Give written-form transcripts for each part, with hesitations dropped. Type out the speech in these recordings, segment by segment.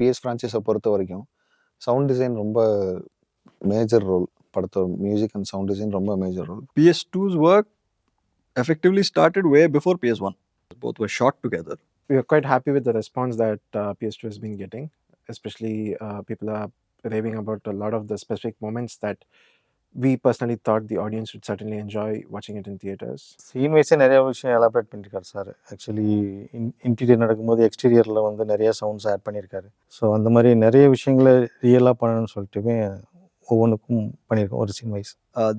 PS ஃப்ரான்ச்சைஸை பொறுத்த வரைக்கும் சவுண்ட் டிசைன் ரொம்ப மேஜர் ரோல். படத்தோட மியூசிக் அண்ட் சவுண்ட் டிசைன் ரொம்ப major role. PS2's work effectively started way before PS1. Both were shot together. We are quite happy with the response that PS2 has been getting. Especially people are raving about a lot of the specific moments that we personally thought the audience would certainly enjoy watching it in theaters. Scene வைஸே நிறைய விஷயம் elaborate பண்ணியிருக்காரு sir. Actually interior நடக்கும்போது எக்ஸ்டீரியரில் வந்து நிறைய sounds add பண்ணியிருக்காரு. So அந்த மாதிரி நிறைய விஷயங்களை ரியலாக பண்ணணும்னு சொல்லிட்டுமே ஒவ்வொன்றுக்கும் பண்ணியிருக்கோம் ஒரு scene wise.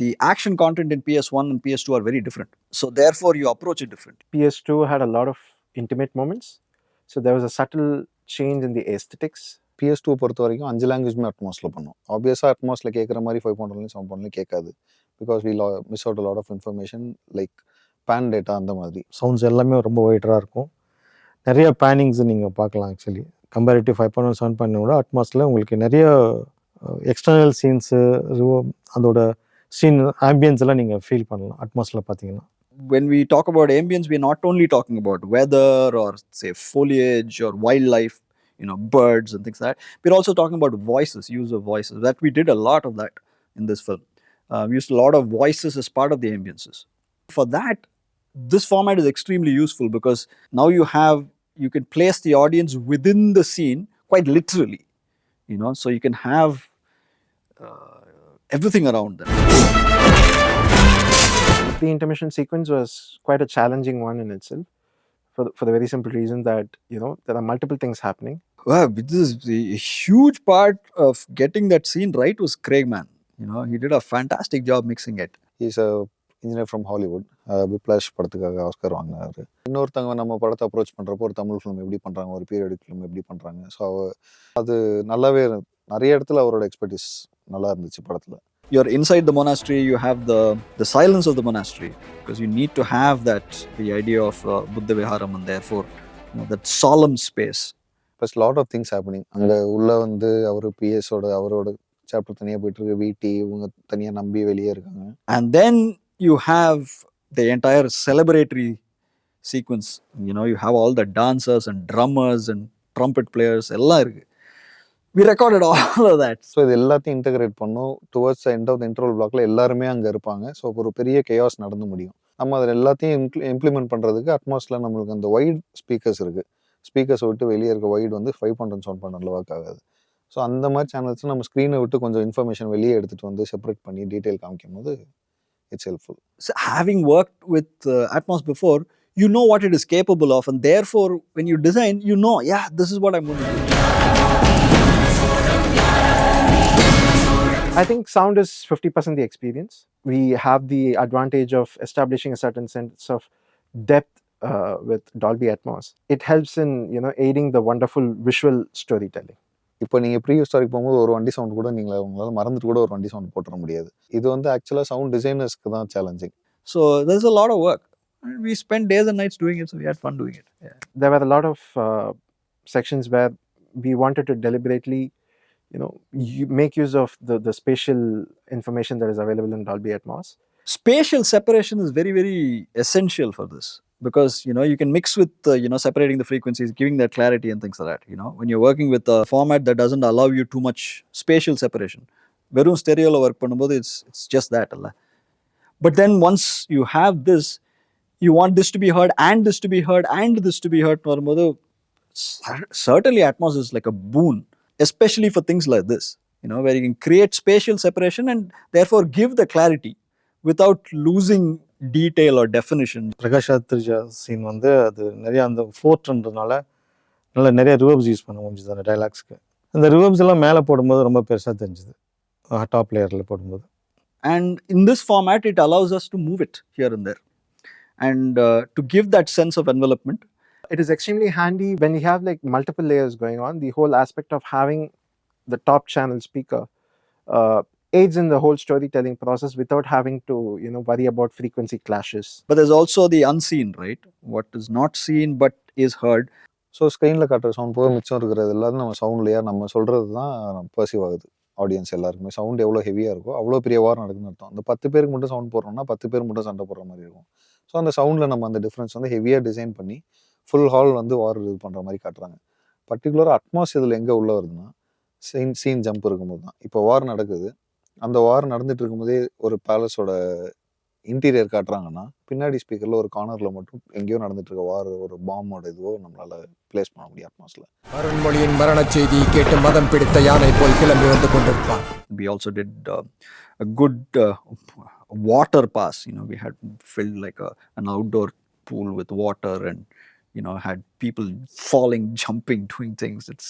The action content in PS1 and PS2 are very different. So therefore you approach it different. PS2 had a lot of intimate moments. So there was a subtle change in the aesthetics. PS2 பொறுத்த வரைக்கும் 5 லாங்குவேஜ்மே அட்மாஸில் பண்ணோம். ஆப்வியஸாக அட்மாஸில் கேட்குற மாதிரி 5.1 7.1 கேட்காது. Because we miss out lot of information like pan data அந்த மாதிரி. Sounds எல்லாமே ரொம்ப ஒயிட்டராக இருக்கும். நிறைய பேனிங்ஸ் நீங்கள் பார்க்கலாம். ஆக்சுவலி கம்பேரிட்டிவ் 5.1 7.1 விட அட்மாஸில் உங்களுக்கு நிறைய எக்ஸ்டர்னல் சீன்ஸு அதோட சீன் ஆம்பியன்ஸ் எல்லாம் நீங்கள் ஃபீல் பண்ணலாம் அட்மாஸில் பார்த்தீங்கன்னா. When we talk about ambience, we're not only talking about weather or say foliage or wildlife, birds and things like that. We're also talking about voices, use of voices. That we did a lot of that in this film. We used a lot of voices as part of the ambiences. For that, this format is extremely useful because now you can place the audience within the scene quite literally, so you can have everything around them. The intermission sequence was quite a challenging one in itself for the very simple reason that, there are multiple things happening. Wow, this is a huge part of getting that scene right was Craig, man. He did a fantastic job mixing it. He's a engineer from Hollywood. Whiplash படத்துக்காக Oscar வாங்கினாரு. இன்னொருத்தவங்க நம்ம படத்தை approach பண்ணுறப்போ ஒரு Tamil film எப்படி பண்ணுறாங்க, ஒரு பீரியடிக் ஃபிலிம் எப்படி பண்ணுறாங்க. ஸோ அது நல்லாவே நிறைய இடத்துல அவரோட எக்ஸ்பர்டிஸ் நல்லா இருந்துச்சு படத்தில். You're inside the monastery, you have the silence of the monastery because you need to have the idea of Buddha Viharam and therefore that solemn space. Plus lot of things happening. அங்கே உள்ள வந்து அவர் அவரோட chapter தனியாக போயிட்டு இருக்கு, வீட்டி இவங்க தனியாக நம்பி வெளியே இருக்காங்க. And then you have the entire celebratory sequence. You have all the dancers and drummers and trumpet players எல்லாம் இருக்கு. We recorded all of that. So இது எல்லாத்தையும் இன்டகிரேட் பண்ணோம். Towards end of the interval பிளாக்ல எல்லாருமே அங்கே இருப்பாங்க. ஸோ ஒரு பெரிய கேயாஸ் நடந்து முடியும். நம்ம அதில் எல்லாத்தையும் இம்ப்ளிமெண்ட் பண்ணுறதுக்கு அட்மாஸில் நம்மளுக்கு அந்த வைட் ஸ்பீக்கர்ஸ் இருக்குது. ஸ்பீக்கர்ஸ் விட்டு வெளியே இருக்க வைட் வந்து 5.1 7.1 ஒர்க் ஆகாது. ஸோ அந்த மாதிரி சேனல்ஸ் நம்ம ஸ்க்ரீனை விட்டு கொஞ்சம் இன்ஃபர்மேஷன் வெளியே எடுத்துகிட்டு வந்து செப்பரேட் பண்ணி டீட்டெயில் காமிக்கும் போது it's helpful. So having worked with Atmos before, you know what it is capable of and therefore when you design, this is what I'm going to do. I think sound is 50% the experience. We have the advantage of establishing a certain sense of depth with Dolby Atmos. It helps in aiding the wonderful visual storytelling. இப்போ நீங்கள் pre historic போகும்போது ஒரு வண்டி sound கூட உங்களால் மறந்துட்டு கூட ஒரு வண்டி சவுண்ட் போட்டுற முடியாது. இது வந்து ஆக்சுவலாக சவுண்ட் டிசைனர்ஸ்க்கு தான் challenging. So there's a lot of work. We spent days and nights doing it, so we had fun doing it. Yeah. There were a lot of sections where we wanted to deliberately you make use of the spatial information that is available in Dolby Atmos. Spatial separation is very, very essential for this because, you can mix with, separating the frequencies, giving that clarity and things like that, when you're working with a format that doesn't allow you too much spatial separation. Verum stereo lo work பண்ணும்போது it's just that. But then once you have this, you want this to be heard and this to be heard and this to be heard. Certainly Atmos is like a boon. Especially for things like this, where you can create spatial separation and therefore give the clarity without losing detail or definition. Prakash ராஜ்திரிஜா scene வந்து அது நிறைய அந்த ஃபோர்ட்ன்றதுனால நிறைய ரிவர்ப்ஸ் use பண்ண முடிஞ்சுது அந்த டைலாக்ஸ்க்கு. அந்த ரிவர்ப்ஸ் எல்லாம் மேலே போடும்போது ரொம்ப பெருசாக தெரிஞ்சுது டாப் லேயரில் போடும்போது. And in this format, it allows us to move it here and there and to give that sense of envelopment. It is extremely handy when you have multiple layers going on. The whole aspect of having the top channel speaker aids in the whole storytelling process without having to worry about frequency clashes. But there's also the unseen, right? What is not seen but is heard. So ஸ்க்ரீனில் காட்டுற sound போக மிச்சம் இருக்கிறது எல்லாரும் நம்ம சவுண்ட்லையா நம்ம சொல்கிறது தான் பர்சீவ் ஆகுது ஆடியன்ஸ் எல்லாருக்குமே. சவுண்ட் எவ்வளோ ஹெவியாக இருக்கோ அவ்வளோ பெரிய வார் நடக்குதுன்னு அர்த்தம். அந்த 10 பேருக்கு மட்டும் சவுண்ட் போடுறோம்னா 10 பேர் மட்டும் சண்டை போடுற மாதிரி இருக்கும். ஸோ அந்த சவுண்டில் நம்ம அந்த டிஃப்ரென்ஸ் வந்து ஹெவியாக டிசைன் பண்ணி ஃபுல் ஹால் வந்து வார் இது பண்ணுற மாதிரி காட்டுறாங்க. பர்டிகுலராக அட்மாஸ் இதில் எங்கே உள்ள வருதுன்னா சீன் ஜம்ப் இருக்கும்போது தான். இப்போ வார் நடக்குது, அந்த வார் நடந்துட்டு இருக்கும்போதே ஒரு பேலஸோட இன்டீரியர் காட்டுறாங்கன்னா பின்னாடி ஸ்பீக்கரில் ஒரு கார்னரில் மட்டும் எங்கேயோ நடந்துட்டு இருக்க வார் ஒரு பாம்போட இதுவோ நம்மளால் பிளேஸ் பண்ண முடியும் அட்மாஸில். அருண்மொழியின் மரண செய்தி கேட்டு மதம் பிடித்த யானை போல் கிளம்பி வந்து கொண்டிருப்பான். We also did a good water pass. We had filled like an outdoor pool with water and had people falling, jumping, doing things. It's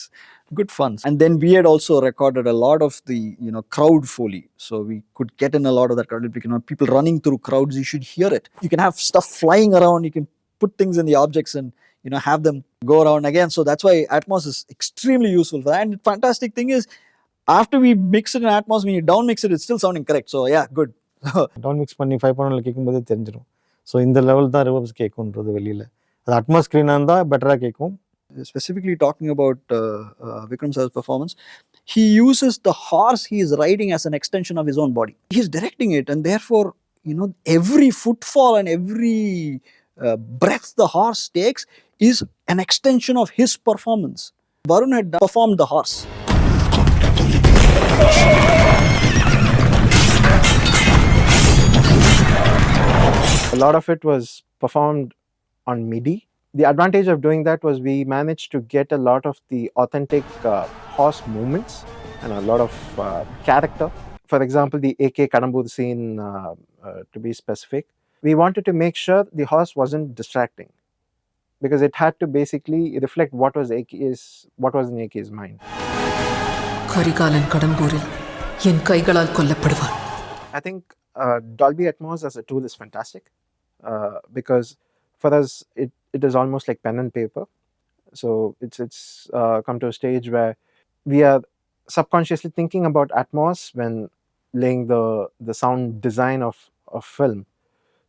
good fun. And then we had also recorded a lot of the crowd foley, so we could get in a lot of that crowd. People running through crowds, you should hear it. You can have stuff flying around, you can put things in the objects and have them go around again. So that's why Atmos is extremely useful for that. And the fantastic thing is, after we mix it in Atmos, when you down mix it, it's still sounding correct. So yeah, good. Down mix பண்ணி 5.1 கேட்கும்போதே தெரிஞ்சிடும். So இந்த level தான் ரிவர்ப்ஸ் கேட்குன்றது வெளியில். அது Atmos ஸ்க்ரீனாக இருந்தால் பெட்டராக கேட்கும். Specifically talking about Vikram sir's performance, he uses the horse he is riding as an extension of his own body. He's directing it, and therefore, every footfall and every breath the horse takes is an extension of his performance. Varun had performed the horse. A lot of it was performed on MIDI. The advantage of doing that was we managed to get a lot of the authentic horse movements and a lot of character. For example, the AK Kadambur scene, to be specific, we wanted to make sure the horse wasn't distracting because it had to basically reflect what was in AK's mind. Karikalan கடம்பூரில் என் கைகளால் கொல்லப்படுவான். I think Dolby Atmos as a tool is fantastic because for us it is almost like pen and paper. So it's come to a stage where we are subconsciously thinking about Atmos when laying the sound design of film.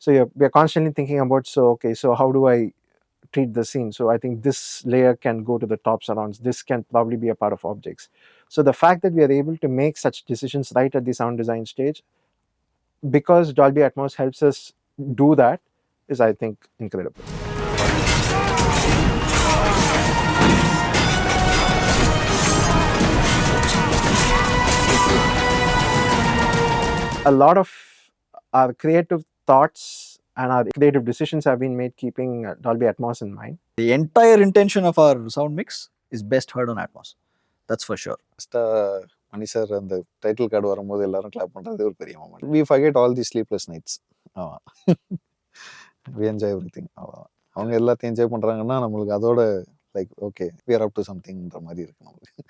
So we are constantly thinking about so how do I treat the scene? So I think this layer can go to the top surrounds. This can probably be a part of objects. So the fact that we are able to make such decisions right at the sound design stage, because Dolby Atmos helps us do that, is I think incredible. A lot of our creative thoughts and our creative decisions have been made keeping Dolby Atmos in mind. The entire intention of our sound mix is best heard on Atmos. That's for sure. Mani sir அந்த title card வரும்போது எல்லாரும் clap பண்ணுறது ஒரு பெரிய moment. We forget all the sleepless nights. ஆமாம், we enjoy everything. அவ்வளோதான். அவங்க எல்லாத்தையும் என்ஜாய் பண்ணுறாங்கன்னா நம்மளுக்கு அதோட like okay we are up to சம்திங்ன்ற மாதிரி இருக்கு நம்மளுக்கு.